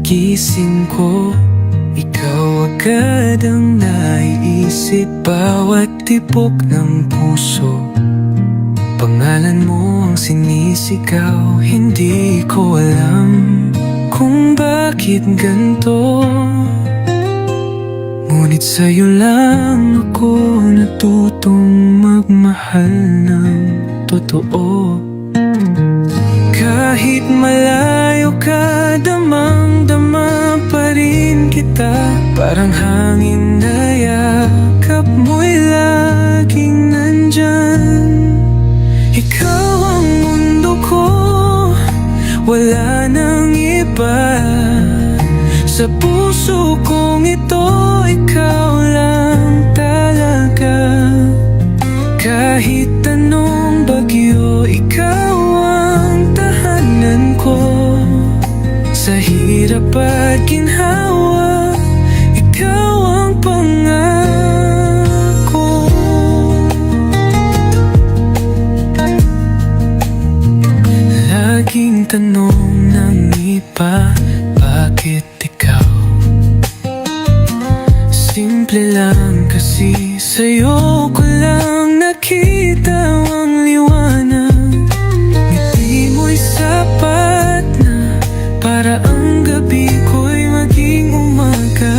Paggising ko, ikaw agad ang naiisip. Bawat tibok ng puso, pangalan mo ang sinisigaw. Hindi ko alam kung bakit ganito, ngunit sa'yo lang ako natutong magmahal ng totoo. Kahit malayo ka, damang-dama pa rin kita. Parang hangin na yakap mo'y laging nandyan. Ikaw ang mundo ko, wala nang iba. Sa puso kong ito, ikaw lang talaga. Kahit anong bagyo, ikaw ang tahanan ko. Sa hirap at ginhawa, ikaw ang pangako. Laging tanong ng iba, bakit ikaw? Simple lang kasi sa'yo ko lang nakita ang liwanag. Ngiti mo'y sapat na para ang gabi ko'y maging umaga.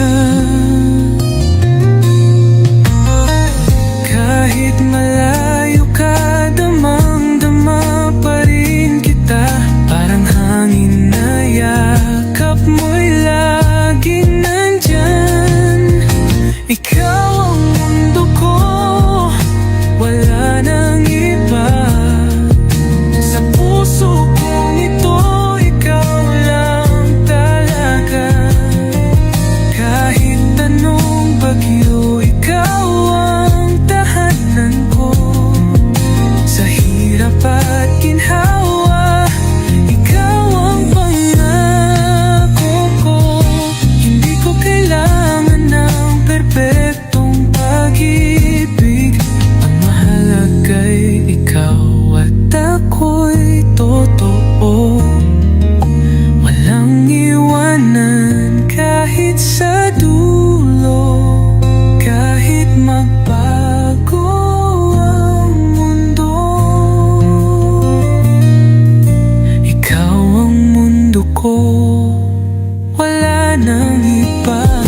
Kahit malayo ka, damang-dama pa rin kita. Parang hangin na yakap mo'y laging nandyan. Ikaw ang mundo ko, wala nang iba. Sa puso kong ito, ikaw lang talaga. Kahit anong bagyo, ikaw ang tahanan ko. Sa hirap at ginhawa, ikaw ang pangako ko. Hindi ko kailangan ng perpektong pag-ibig. Ang mahalaga'y ikaw at ako'y totoo. Walang iwanan kahit sa dulo. Kahit magbago ang mundo, ikaw ang mundo ko, wala nang iba.